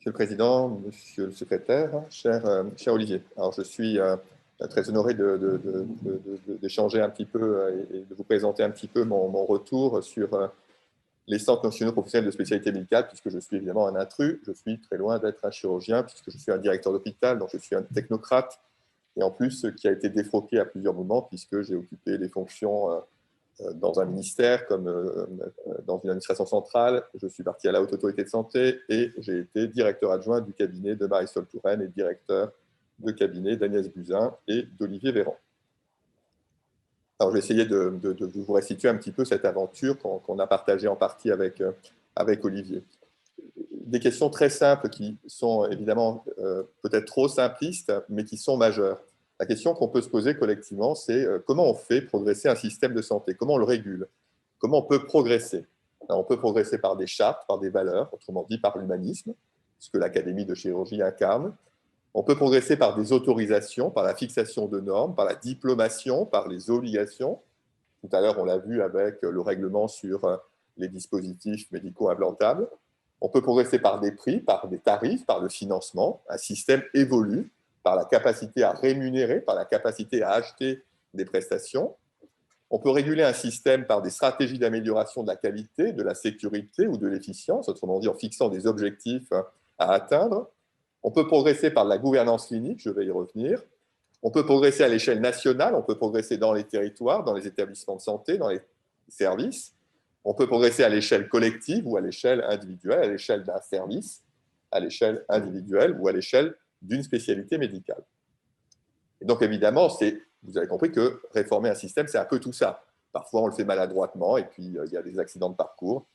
Monsieur le Président, Monsieur le Secrétaire, cher Olivier. Alors, je suis très honoré d'échanger un petit peu et de vous présenter un petit peu mon retour sur les centres nationaux professionnels de spécialité médicale, puisque je suis évidemment un intrus. Je suis très loin d'être un chirurgien, puisque je suis un directeur d'hôpital, donc je suis un technocrate, et en plus qui a été défroqué à plusieurs moments, puisque j'ai occupé des fonctions dans un ministère comme dans une administration centrale. Je suis parti à la Haute Autorité de Santé et j'ai été directeur adjoint du cabinet de Marisol Touraine et directeur de cabinet d'Agnès Buzyn et d'Olivier Véran. Alors, je vais essayer de vous restituer un petit peu cette aventure qu'on a partagée en partie avec Olivier. Des questions très simples qui sont évidemment peut-être trop simplistes, mais qui sont majeures. La question qu'on peut se poser collectivement, c'est comment on fait progresser un système de santé? Comment on le régule? Comment on peut progresser? Alors, on peut progresser par des chartes, par des valeurs, autrement dit par l'humanisme, ce que l'Académie de chirurgie incarne. On peut progresser par des autorisations, par la fixation de normes, par la diplomation, par les obligations. Tout à l'heure, on l'a vu avec le règlement sur les dispositifs médicaux implantables. On peut progresser par des prix, par des tarifs, par le financement. Un système évolue par la capacité à rémunérer, par la capacité à acheter des prestations. On peut réguler un système par des stratégies d'amélioration de la qualité, de la sécurité ou de l'efficience, autrement dit en fixant des objectifs à atteindre. On peut progresser par la gouvernance clinique, je vais y revenir. On peut progresser à l'échelle nationale, on peut progresser dans les territoires, dans les établissements de santé, dans les services. On peut progresser à l'échelle collective ou à l'échelle individuelle, à l'échelle d'un service, à l'échelle individuelle ou à l'échelle d'une spécialité médicale. Et donc, évidemment, vous avez compris que réformer un système, c'est un peu tout ça. Parfois, on le fait maladroitement et puis il y a des accidents de parcours.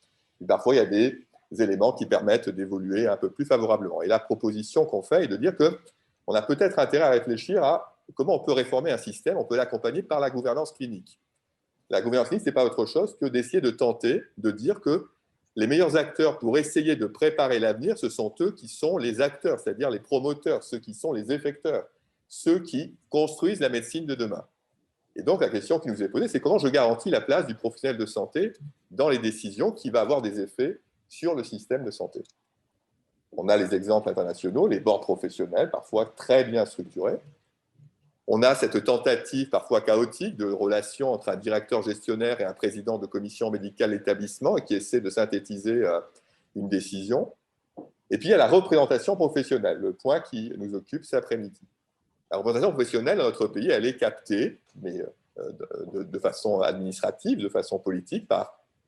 Et parfois, il y a des éléments qui permettent d'évoluer un peu plus favorablement. Et la proposition qu'on fait est de dire qu'on a peut-être intérêt à réfléchir à comment on peut réformer un système. On peut l'accompagner par la gouvernance clinique. La gouvernance clinique, ce n'est pas autre chose que d'essayer de tenter de dire que les meilleurs acteurs pour essayer de préparer l'avenir, ce sont eux qui sont les acteurs, c'est-à-dire les promoteurs, ceux qui sont les effecteurs, ceux qui construisent la médecine de demain. Et donc, la question qui nous est posée, c'est comment je garantis la place du professionnel de santé dans les décisions qui vont avoir des effets sur le système de santé. On a les exemples internationaux, les boards professionnels, parfois très bien structurés. On a cette tentative parfois chaotique de relation entre un directeur gestionnaire et un président de commission médicale d'établissement qui essaie de synthétiser une décision. Et puis, il y a la représentation professionnelle, le point qui nous occupe cet après-midi. La représentation professionnelle dans notre pays, elle est captée, mais de façon administrative, de façon politique,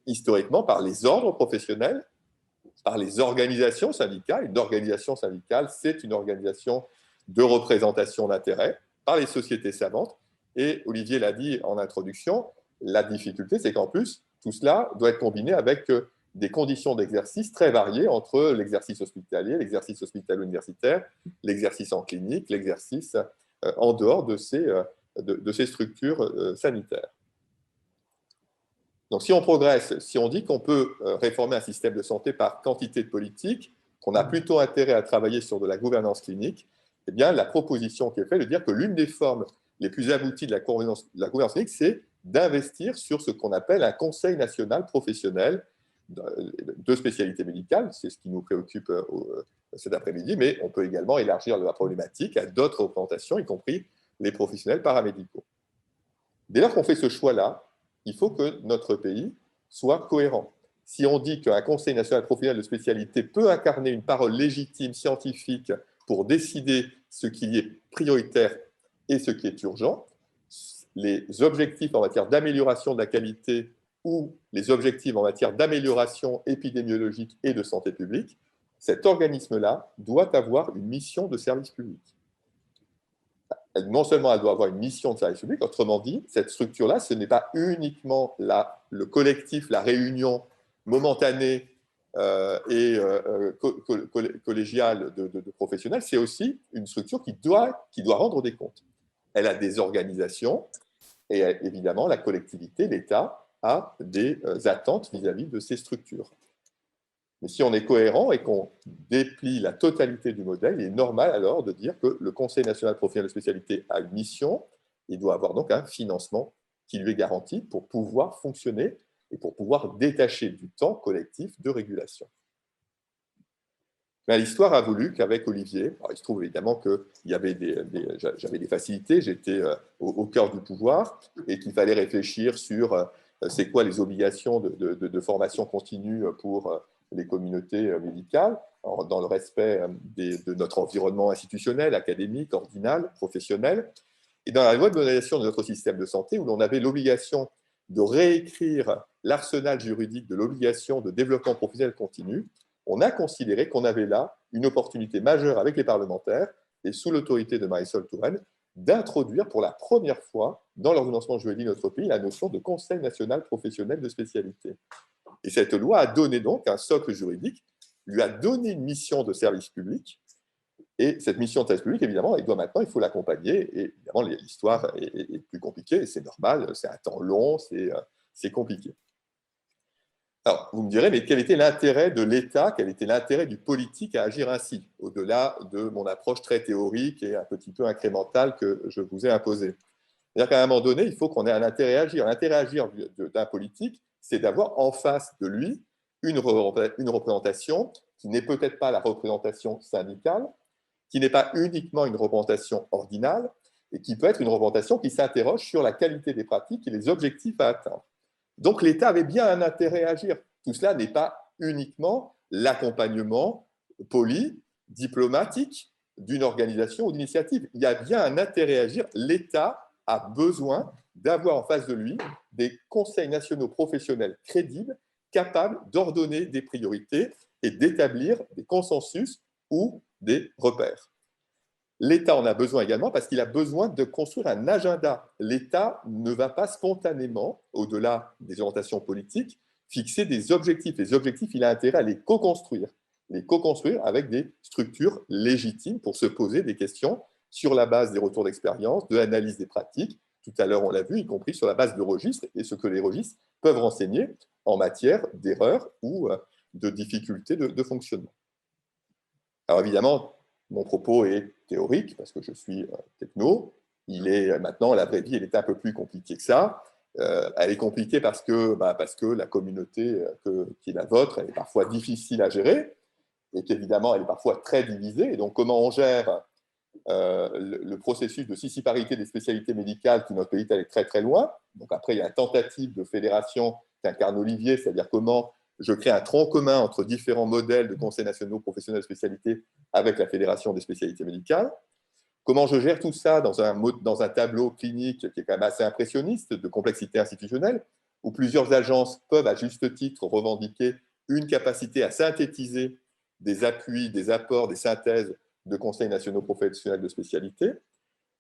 historiquement par les ordres professionnels, par les organisations syndicales. Une organisation syndicale, c'est une organisation de représentation d'intérêts, par les sociétés savantes. Et Olivier l'a dit en introduction, la difficulté, c'est qu'en plus, tout cela doit être combiné avec des conditions d'exercice très variées entre l'exercice hospitalier, l'exercice hospitalo-universitaire, l'exercice en clinique, l'exercice en dehors de ces structures sanitaires. Donc, si on progresse, si on dit qu'on peut réformer un système de santé par quantité de politique, qu'on a plutôt intérêt à travailler sur de la gouvernance clinique, eh bien, la proposition qui est faite de dire que l'une des formes les plus abouties de la gouvernance clinique, c'est d'investir sur ce qu'on appelle un conseil national professionnel de spécialité médicale. C'est ce qui nous préoccupe cet après-midi, mais on peut également élargir la problématique à d'autres représentations, y compris les professionnels paramédicaux. Dès lors qu'on fait ce choix-là, il faut que notre pays soit cohérent. Si on dit qu'un Conseil national professionnel de spécialité peut incarner une parole légitime, scientifique, pour décider ce qui est prioritaire et ce qui est urgent, les objectifs en matière d'amélioration de la qualité ou les objectifs en matière d'amélioration épidémiologique et de santé publique, cet organisme-là doit avoir une mission de service public. Non seulement elle doit avoir une mission de service public, autrement dit, cette structure-là, ce n'est pas uniquement le collectif, la réunion momentanée et collégiale de professionnels, c'est aussi une structure qui doit rendre des comptes. Elle a des organisations et évidemment, la collectivité, l'État, a des attentes vis-à-vis de ces structures. Mais si on est cohérent et qu'on déplie la totalité du modèle, il est normal alors de dire que le Conseil national professionnel de spécialité a une mission, il doit avoir donc un financement qui lui est garanti pour pouvoir fonctionner et pour pouvoir détacher du temps collectif de régulation. Mais l'histoire a voulu qu'avec Olivier, alors il se trouve évidemment que j'avais des facilités, j'étais au cœur du pouvoir, et qu'il fallait réfléchir sur c'est quoi les obligations de formation continue pour les communautés médicales, dans le respect de notre environnement institutionnel, académique, ordinal, professionnel. Et dans la loi de modernisation de notre système de santé, où l'on avait l'obligation de réécrire l'arsenal juridique de l'obligation de développement professionnel continu, on a considéré qu'on avait là une opportunité majeure avec les parlementaires et sous l'autorité de Marisol Touraine d'introduire pour la première fois dans l'ordonnancement juridique de notre pays la notion de Conseil national professionnel de spécialité. Et cette loi a donné donc un socle juridique, lui a donné une mission de service public. Et cette mission de service public, évidemment, il faut l'accompagner. Et évidemment, l'histoire est plus compliquée, et c'est normal, c'est un temps long, c'est compliqué. Alors, vous me direz, mais quel était l'intérêt de l'État, quel était l'intérêt du politique à agir ainsi, au-delà de mon approche très théorique et un petit peu incrémentale que je vous ai imposée? C'est-à-dire qu'à un moment donné, il faut qu'on ait un intérêt à agir. L'intérêt à agir d'un politique, c'est d'avoir en face de lui une représentation qui n'est peut-être pas la représentation syndicale, qui n'est pas uniquement une représentation ordinale, et qui peut être une représentation qui s'interroge sur la qualité des pratiques et les objectifs à atteindre. Donc l'État avait bien un intérêt à agir. Tout cela n'est pas uniquement l'accompagnement poli, diplomatique d'une organisation ou d'initiative. Il y a bien un intérêt à agir. L'État a besoin d'avoir en face de lui des conseils nationaux professionnels crédibles, capables d'ordonner des priorités et d'établir des consensus ou des repères. L'État en a besoin également parce qu'il a besoin de construire un agenda. L'État ne va pas spontanément, au-delà des orientations politiques, fixer des objectifs. Les objectifs, il a intérêt à les co-construire avec des structures légitimes pour se poser des questions sur la base des retours d'expérience, de l'analyse des pratiques. Tout à l'heure, on l'a vu, y compris sur la base de registres et ce que les registres peuvent renseigner en matière d'erreurs ou de difficultés de fonctionnement. Alors évidemment, mon propos est théorique parce que je suis techno. Maintenant, la vraie vie, elle est un peu plus compliquée que ça. Elle est compliquée parce que la communauté qui est la vôtre, elle est parfois difficile à gérer et qu'évidemment, elle est parfois très divisée. Et donc, comment on gère le processus de sissiparité des spécialités médicales qui, notre pays, est allé très très loin. Donc après, il y a une tentative de fédération qu'incarne Olivier, c'est-à-dire comment je crée un tronc commun entre différents modèles de conseils nationaux professionnels de spécialité avec la Fédération des spécialités médicales. Comment je gère tout ça dans un tableau clinique qui est quand même assez impressionniste de complexité institutionnelle, où plusieurs agences peuvent à juste titre revendiquer une capacité à synthétiser des appuis, des apports, des synthèses de conseils nationaux professionnels de spécialité.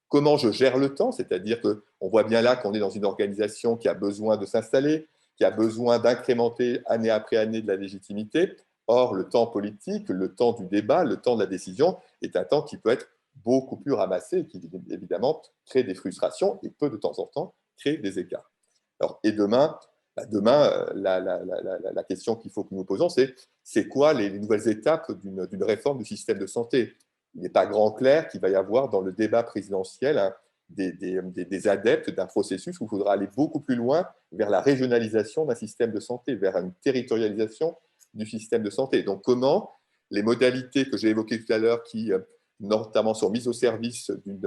Comment je gère le temps, c'est-à-dire qu'on voit bien là qu'on est dans une organisation qui a besoin de s'installer, qui a besoin d'incrémenter année après année de la légitimité. Or, le temps politique, le temps du débat, le temps de la décision est un temps qui peut être beaucoup plus ramassé et qui, évidemment, crée des frustrations et peut, de temps en temps, créer des écarts. Alors, et demain, la question qu'il faut que nous nous posons, c'est quoi les nouvelles étapes d'une réforme du système de santé? Il n'est pas grand clair qu'il va y avoir dans le débat présidentiel des adeptes d'un processus où il faudra aller beaucoup plus loin vers la régionalisation d'un système de santé, vers une territorialisation du système de santé. Donc, comment les modalités que j'ai évoquées tout à l'heure, qui notamment sont mises au service d'une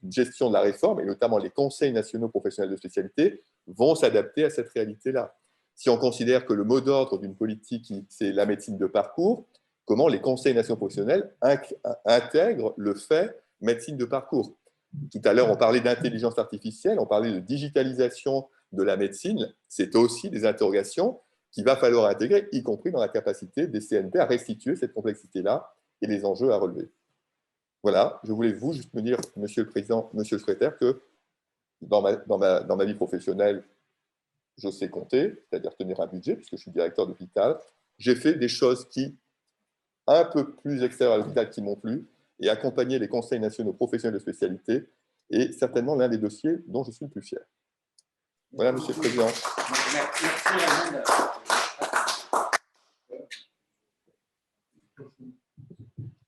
gestion de la réforme, et notamment les conseils nationaux professionnels de spécialité, vont s'adapter à cette réalité-là. Si on considère que le mot d'ordre d'une politique, c'est la médecine de parcours, comment les conseils nationaux professionnels intègrent le fait médecine de parcours. Tout à l'heure, on parlait d'intelligence artificielle, on parlait de digitalisation de la médecine. C'est aussi des interrogations qu'il va falloir intégrer, y compris dans la capacité des CNP à restituer cette complexité-là et les enjeux à relever. Voilà, je voulais juste me dire, Monsieur le Président, Monsieur le Secrétaire, que dans ma vie professionnelle, je sais compter, c'est-à-dire tenir un budget, puisque je suis directeur d'hôpital. J'ai fait des choses qui, un peu plus extérieures à l'hôpital, qui m'ont plu, et accompagner les conseils nationaux professionnels de spécialité est certainement l'un des dossiers dont je suis le plus fier. Voilà, Monsieur le Président.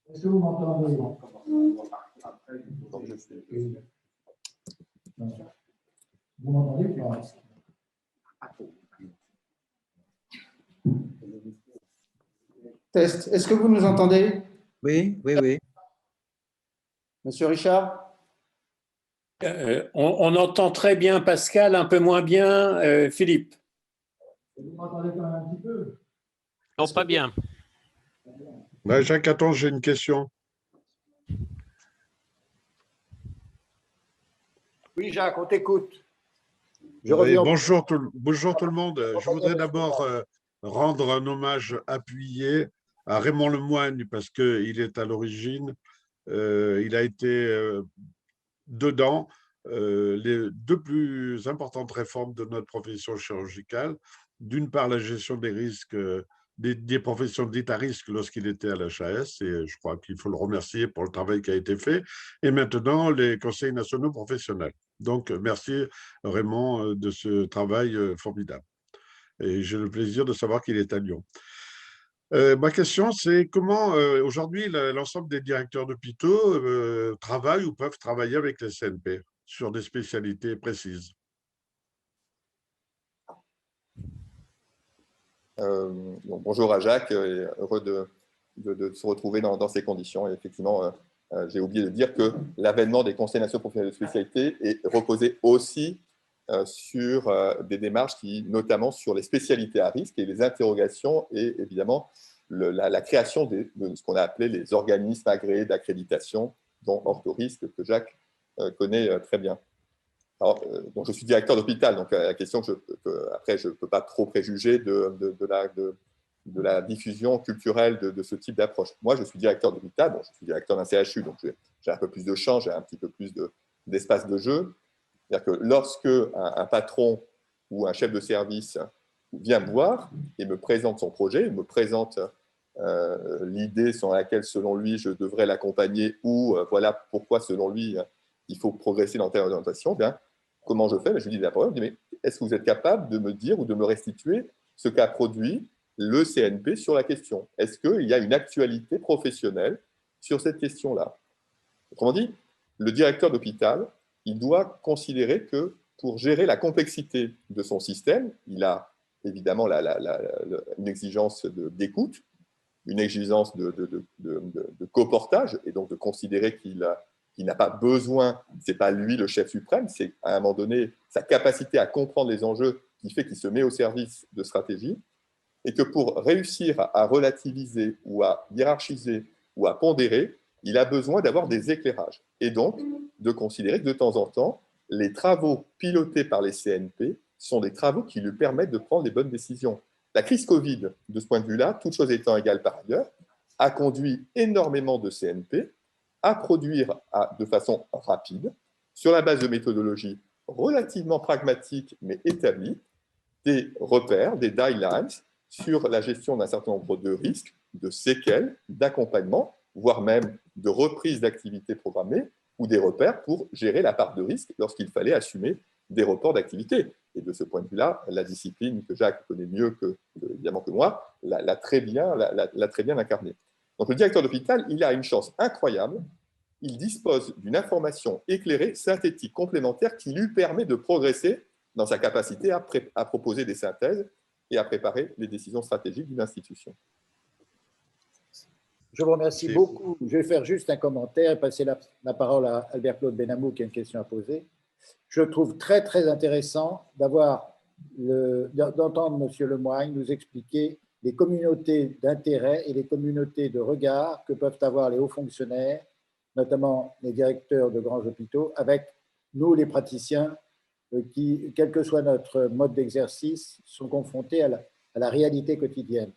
Est-ce que vous m'entendez? Vous m'entendez? Test. Est-ce que vous nous entendez, Oui, oui, oui. Monsieur Richard? On entend très bien Pascal, un peu moins bien Philippe. Vous m'entendez quand même un petit peu? Non, pas bien. Jacques, attends, j'ai une question. Oui, Jacques, on t'écoute. Oui, bonjour tout le monde. Je voudrais d'abord rendre un hommage appuyé à Raymond Lemoigne parce qu'il est à l'origine. Il a été dedans les deux plus importantes réformes de notre profession chirurgicale. D'une part, la gestion des risques des professions dites à risque lorsqu'il était à l'HAS, et je crois qu'il faut le remercier pour le travail qui a été fait, et maintenant les conseils nationaux professionnels. Donc, merci Raymond de ce travail formidable. Et j'ai le plaisir de savoir qu'il est à Lyon. Ma question, c'est comment aujourd'hui l'ensemble des directeurs d'hôpitaux travaillent ou peuvent travailler avec les CNP sur des spécialités précises. Bonjour à Jacques, et heureux de se retrouver dans ces conditions. Et effectivement, j'ai oublié de dire que l'avènement des conseils nationaux professionnels de spécialité est reposé aussi sur des démarches notamment sur les spécialités à risque et les interrogations et évidemment la création de ce qu'on a appelé les organismes agréés d'accréditation, dont OrthoRisque, que Jacques connaît très bien. Alors, donc je suis directeur d'hôpital, donc la question, après, je ne peux pas trop préjuger de la diffusion culturelle de ce type d'approche. Moi, je suis directeur d'hôpital, bon, je suis directeur d'un CHU, donc j'ai un peu plus de champ, j'ai un petit peu plus d'espace de jeu. C'est-à-dire que lorsque un patron ou un chef de service vient me voir et me présente son projet, me présente l'idée selon laquelle, selon lui, je devrais l'accompagner ou voilà pourquoi, selon lui, il faut progresser dans telle orientation, bien, comment je fais? Je lui dis d'abord, mais est-ce que vous êtes capable de me dire ou de me restituer ce qu'a produit le CNP sur la question? Est-ce qu'il y a une actualité professionnelle sur cette question-là? Autrement dit, le directeur d'hôpital, il doit considérer que pour gérer la complexité de son système, il a évidemment une exigence d'écoute, une exigence de coportage, et donc de considérer qu'il n'a pas besoin, ce n'est pas lui le chef suprême, c'est à un moment donné sa capacité à comprendre les enjeux qui fait qu'il se met au service de stratégie, et que pour réussir à relativiser ou à hiérarchiser ou à pondérer, il a besoin d'avoir des éclairages. Et donc, de considérer que de temps en temps, les travaux pilotés par les CNP sont des travaux qui lui permettent de prendre les bonnes décisions. La crise Covid, de ce point de vue-là, toutes choses étant égales par ailleurs, a conduit énormément de CNP à produire de façon rapide, sur la base de méthodologies relativement pragmatiques mais établies, des repères, des guidelines sur la gestion d'un certain nombre de risques, de séquelles, d'accompagnement, voire même de reprise d'activités programmées, ou des repères pour gérer la part de risque lorsqu'il fallait assumer des reports d'activité. Et de ce point de vue-là, la discipline que Jacques connaît mieux évidemment que moi, l'a très bien incarnée. Donc le directeur d'hôpital, il a une chance incroyable. Il dispose d'une information éclairée, synthétique, complémentaire qui lui permet de progresser dans sa capacité à proposer des synthèses et à préparer les décisions stratégiques d'une institution. Je vous remercie beaucoup. Je vais faire juste un commentaire et passer la parole à Albert-Claude Benamou qui a une question à poser. Je trouve très, très intéressant d'entendre M. Lemoigne nous expliquer les communautés d'intérêt et les communautés de regard que peuvent avoir les hauts fonctionnaires, notamment les directeurs de grands hôpitaux, avec nous, les praticiens, qui, quel que soit notre mode d'exercice, sont confrontés à la réalité quotidienne.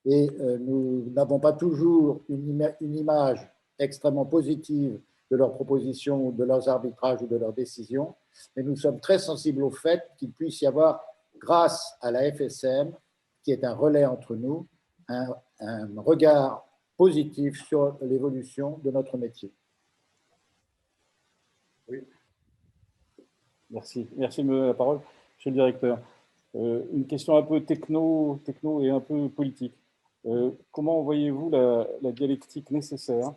Et nous n'avons pas toujours une image extrêmement positive de leurs propositions, de leurs arbitrages ou de leurs décisions, mais nous sommes très sensibles au fait qu'il puisse y avoir, grâce à la FSM, qui est un relais entre nous, un regard positif sur l'évolution de notre métier. Oui. Merci de me donner la parole, monsieur le directeur. Une question un peu techno et un peu politique. Comment voyez-vous la dialectique nécessaire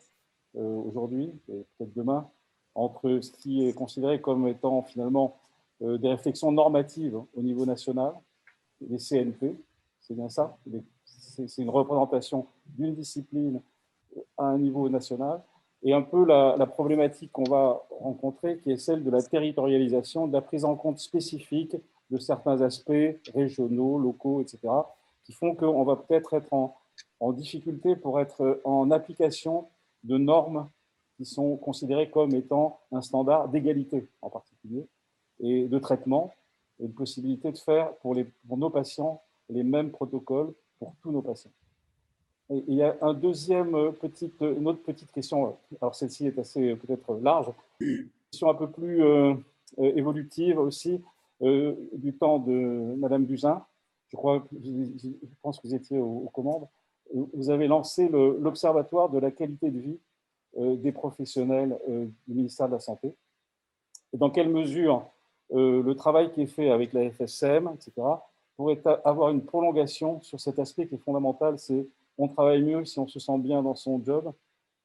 aujourd'hui, et peut-être demain, entre ce qui est considéré comme étant finalement des réflexions normatives au niveau national, les CNP, c'est bien ça, c'est une représentation d'une discipline à un niveau national, et un peu la problématique qu'on va rencontrer, qui est celle de la territorialisation, de la prise en compte spécifique de certains aspects régionaux, locaux, etc., qui font qu'on va peut-être être en difficulté pour être en application de normes qui sont considérées comme étant un standard d'égalité en particulier, et de traitement, et une possibilité de faire pour nos patients les mêmes protocoles pour tous nos patients. Et il y a une autre petite question, alors celle-ci est assez peut-être large, une question un peu plus évolutive aussi, du temps de Madame Buzyn. Je pense que vous étiez aux commandes. Vous avez lancé l'Observatoire de la qualité de vie des professionnels du ministère de la Santé. Et dans quelle mesure le travail qui est fait avec la FSM, etc., pourrait avoir une prolongation sur cet aspect qui est fondamental, c'est on travaille mieux si on se sent bien dans son job,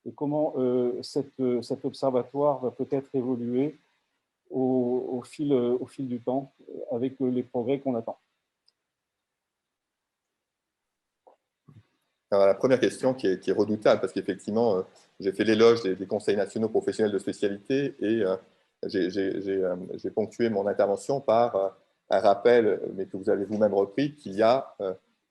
et comment cet observatoire va peut-être évoluer au fil du temps avec les progrès qu'on attend. Alors, la première question qui est redoutable, parce qu'effectivement, j'ai fait l'éloge des conseils nationaux professionnels de spécialité et j'ai ponctué mon intervention par un rappel, mais que vous avez vous-même repris, qu'il y a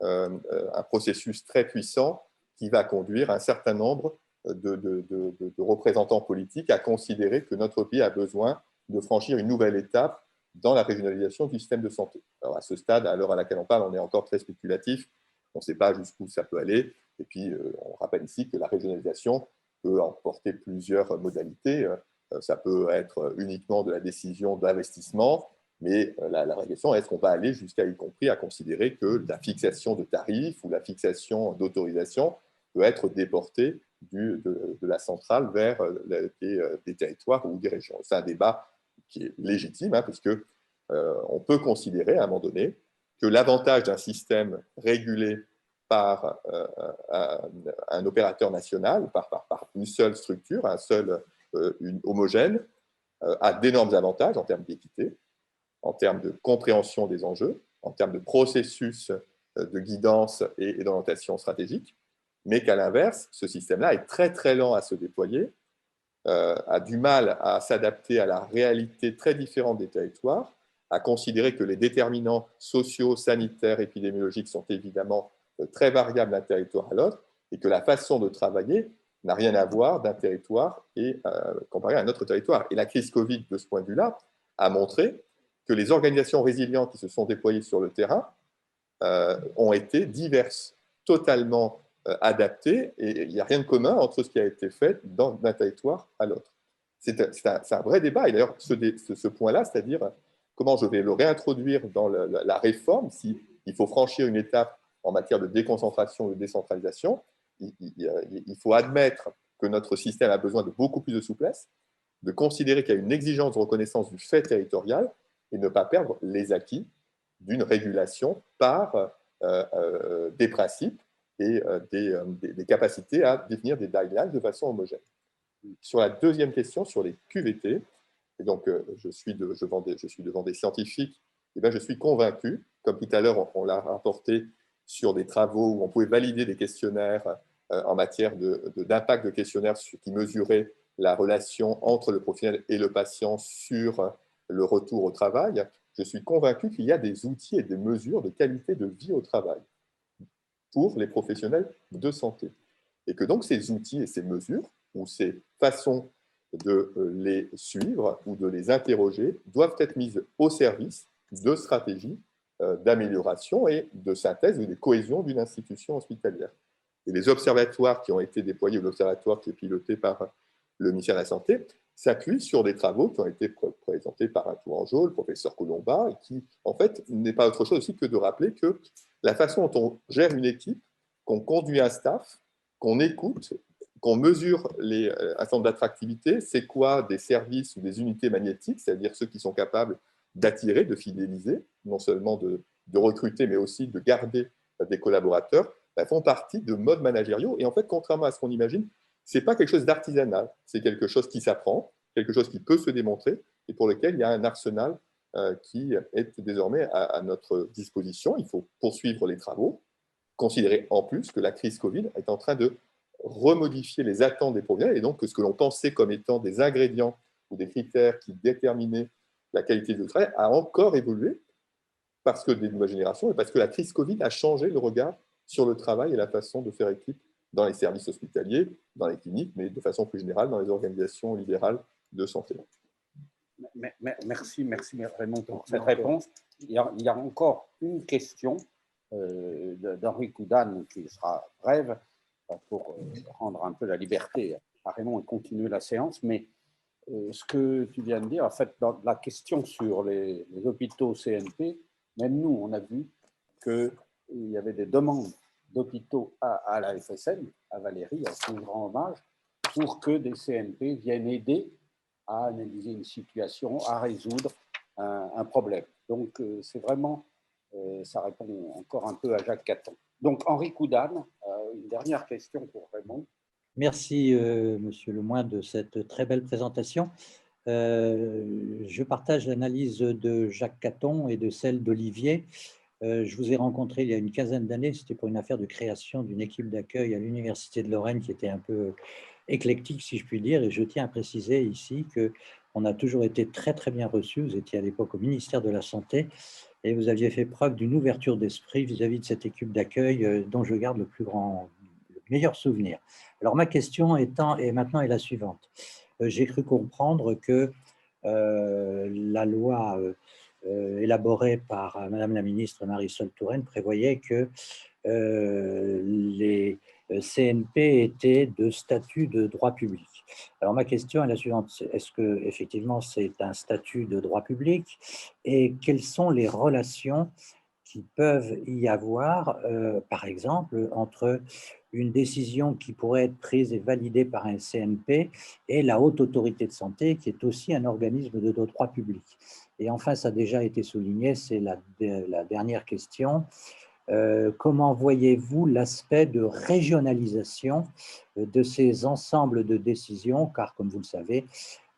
un processus très puissant qui va conduire un certain nombre de représentants politiques à considérer que notre pays a besoin de franchir une nouvelle étape dans la régionalisation du système de santé. Alors, à ce stade, à l'heure à laquelle on parle, on est encore très spéculatif. On ne sait pas jusqu'où ça peut aller. Et puis, on rappelle ici que la régionalisation peut emporter plusieurs modalités. Ça peut être uniquement de la décision d'investissement, mais la question, est-ce qu'on va aller jusqu'à, y compris, à considérer que la fixation de tarifs ou la fixation d'autorisation peut être déportée de la centrale vers des territoires ou des régions. C'est un débat qui est légitime, hein, puisque on peut considérer à un moment donné que l'avantage d'un système régulé par un opérateur national, par une seule structure, une homogène, a d'énormes avantages en termes d'équité, en termes de compréhension des enjeux, en termes de processus de guidance et d'orientation stratégique, mais qu'à l'inverse, ce système-là est très très lent à se déployer, a du mal à s'adapter à la réalité très différente des territoires, à considérer que les déterminants sociaux, sanitaires, épidémiologiques sont évidemment très variables d'un territoire à l'autre, et que la façon de travailler n'a rien à voir d'un territoire et comparé à un autre territoire. Et la crise Covid, de ce point de vue-là, a montré que les organisations résilientes qui se sont déployées sur le terrain ont été diverses, totalement adaptées, et il n'y a rien de commun entre ce qui a été fait d'un territoire à l'autre. C'est un vrai débat, et d'ailleurs, ce point-là, c'est-à-dire comment je vais le réintroduire dans la réforme, s'il faut franchir une étape en matière de déconcentration ou de décentralisation, il faut admettre que notre système a besoin de beaucoup plus de souplesse, de considérer qu'il y a une exigence de reconnaissance du fait territorial et ne pas perdre les acquis d'une régulation par des principes et des capacités à définir des guidelines de façon homogène. Sur la deuxième question, sur les QVT, et donc je suis devant des scientifiques, et bien je suis convaincu, comme tout à l'heure on l'a rapporté sur des travaux où on pouvait valider des questionnaires en matière d'impact de questionnaires qui mesuraient la relation entre le professionnel et le patient sur le retour au travail. Je suis convaincu qu'il y a des outils et des mesures de qualité de vie au travail pour les professionnels de santé. Et que donc ces outils et ces mesures, ou ces façons de les suivre ou de les interroger, doivent être mises au service de stratégies d'amélioration et de synthèse ou de cohésion d'une institution hospitalière. Et les observatoires qui ont été déployés, ou l'observatoire qui est piloté par le ministère de la Santé, s'appuie sur des travaux qui ont été présentés par un Tourangeau, le professeur Colomba, et qui, en fait, n'est pas autre chose aussi que de rappeler que la façon dont on gère une équipe, qu'on conduit un staff, qu'on écoute, qu'on mesure un certain nombre d'attractivité, c'est quoi des services ou des unités magnétiques, c'est-à-dire ceux qui sont capables d'attirer, de fidéliser, non seulement de recruter, mais aussi de garder des collaborateurs, font partie de modes managériaux. Et en fait, contrairement à ce qu'on imagine, ce n'est pas quelque chose d'artisanal, c'est quelque chose qui s'apprend, quelque chose qui peut se démontrer et pour lequel il y a un arsenal qui est désormais à notre disposition. Il faut poursuivre les travaux, considérer en plus que la crise Covid est en train de remodifier les attentes des professionnels et donc que ce que l'on pensait comme étant des ingrédients ou des critères qui déterminaient la qualité du travail a encore évolué parce que des nouvelles générations et parce que la crise Covid a changé le regard sur le travail et la façon de faire équipe dans les services hospitaliers, dans les cliniques, mais de façon plus générale dans les organisations libérales de santé. Merci Raymond pour cette réponse. Il y a encore une question d'Henri Coudane qui sera brève pour rendre un peu la liberté à Raymond et continuer la séance. Mais ce que tu viens de dire, en fait, dans la question sur les hôpitaux CNP, même nous, on a vu qu'il y avait des demandes d'hôpitaux à la FSN, à Valérie, à son grand hommage, pour que des CNP viennent aider à analyser une situation, à résoudre un problème. Donc, c'est vraiment, ça répond encore un peu à Jacques Caton. Donc, Henri Coudane, une dernière question pour Raymond. Merci, Monsieur Lemoine, de cette très belle présentation. Je partage l'analyse de Jacques Caton et de celle d'Olivier. Je vous ai rencontré il y a une quinzaine d'années, c'était pour une affaire de création d'une équipe d'accueil à l'Université de Lorraine qui était un peu éclectique, si je puis dire, et je tiens à préciser ici qu'on a toujours été très très bien reçus. Vous étiez à l'époque au ministère de la Santé et vous aviez fait preuve d'une ouverture d'esprit vis-à-vis de cette équipe d'accueil dont je garde le meilleur souvenir. Alors ma question est maintenant la suivante. J'ai cru comprendre que la loi élaborée par Madame la ministre Marisol Touraine prévoyait que les CNP étaient de statut de droit public. Alors ma question est la suivante, est-ce que effectivement c'est un statut de droit public et quelles sont les relations qui peuvent y avoir, par exemple, entre une décision qui pourrait être prise et validée par un CNP et la Haute Autorité de Santé, qui est aussi un organisme de droit public. Et enfin, ça a déjà été souligné, c'est la dernière question. Comment voyez-vous l'aspect de régionalisation de ces ensembles de décisions, car comme vous le savez,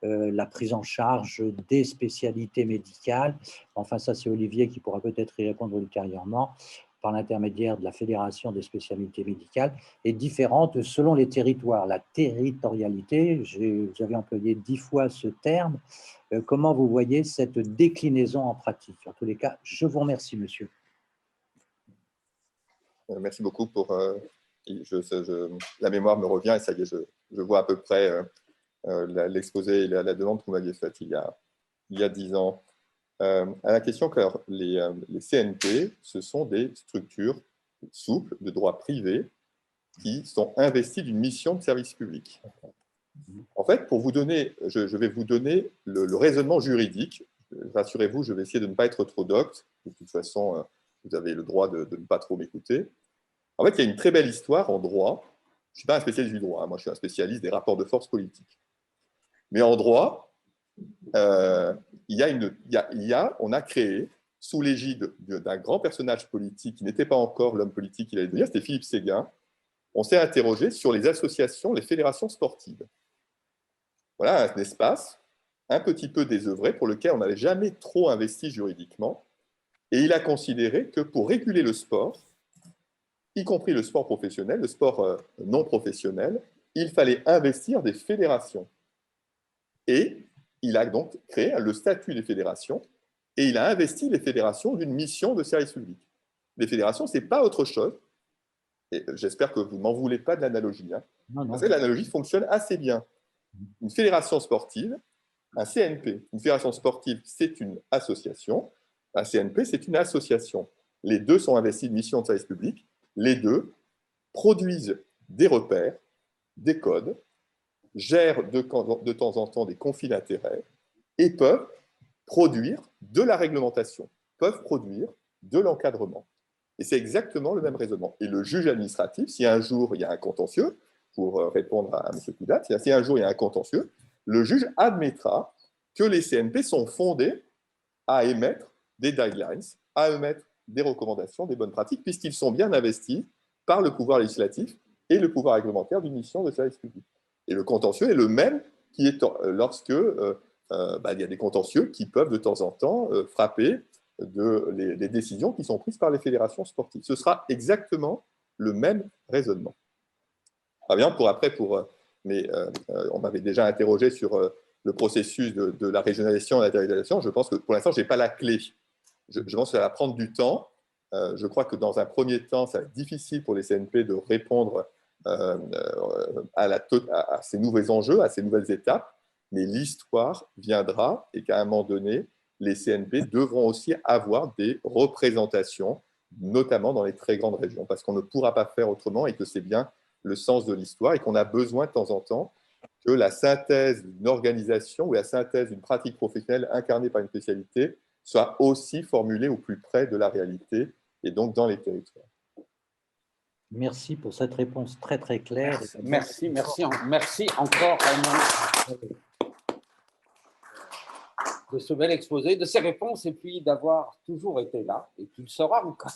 la prise en charge des spécialités médicales, enfin ça c'est Olivier qui pourra peut-être y répondre ultérieurement, par l'intermédiaire de la Fédération des spécialités médicales, est différente selon les territoires. La territorialité, vous avez employé 10 fois ce terme, comment vous voyez cette déclinaison en pratique? En tous les cas, je vous remercie, monsieur. Merci beaucoup pour... la mémoire me revient et ça y est, je vois à peu près l'exposé et la demande que vous m'aviez faite il y a 10 ans. À la question que les CNP, ce sont des structures souples de droit privé qui sont investies d'une mission de service public. En fait, pour vous donner, je vais vous donner le raisonnement juridique. Rassurez-vous, je vais essayer de ne pas être trop docte. De toute façon, vous avez le droit de ne pas trop m'écouter. En fait, il y a une très belle histoire en droit. Je ne suis pas un spécialiste du droit, hein. Moi je suis un spécialiste des rapports de force politiques. Mais en droit, on a créé, sous l'égide d'un grand personnage politique qui n'était pas encore l'homme politique qu'il allait devenir, c'était Philippe Séguin, on s'est interrogé sur les associations, les fédérations sportives. Voilà un espace un petit peu désœuvré pour lequel on n'avait jamais trop investi juridiquement. Et il a considéré que pour réguler le sport, y compris le sport professionnel, le sport non professionnel, il fallait investir des fédérations. Et il a donc créé le statut des fédérations et il a investi les fédérations d'une mission de service public. Les fédérations, ce n'est pas autre chose. Et j'espère que vous ne m'en voulez pas de l'analogie. Hein, parce que l'analogie fonctionne assez bien. Une fédération sportive, un CNP, une fédération sportive, c'est une association. Un CNP, c'est une association. Les deux sont investis de mission de service public. Les deux produisent des repères, des codes, gèrent de temps en temps des conflits d'intérêts et peuvent produire de la réglementation, peuvent produire de l'encadrement. Et c'est exactement le même raisonnement. Et le juge administratif, si un jour il y a un contentieux, pour répondre à M. Coudat, si un jour il y a un contentieux, le juge admettra que les CNP sont fondés à émettre des guidelines, à émettre des recommandations, des bonnes pratiques, puisqu'ils sont bien investis par le pouvoir législatif et le pouvoir réglementaire d'une mission de service public. Et le contentieux est le même lorsque il y a des contentieux qui peuvent de temps en temps frapper des décisions qui sont prises par les fédérations sportives. Ce sera exactement le même raisonnement. Très bien, mais on m'avait déjà interrogé sur le processus de la régionalisation et de la territorialisation. Je pense que pour l'instant, je n'ai pas la clé. Je pense que ça va prendre du temps. Je crois que dans un premier temps, ça va être difficile pour les CNP de répondre à ces nouveaux enjeux, à ces nouvelles étapes, mais l'histoire viendra et qu'à un moment donné, les CNP devront aussi avoir des représentations, notamment dans les très grandes régions, parce qu'on ne pourra pas faire autrement et que c'est bien le sens de l'histoire et qu'on a besoin de temps en temps que la synthèse d'une organisation ou la synthèse d'une pratique professionnelle incarnée par une spécialité soit aussi formulée au plus près de la réalité et donc dans les territoires. Merci pour cette réponse très très claire. Merci encore Raymond de ce bel exposé, de ces réponses et puis d'avoir toujours été là, et tu le seras encore.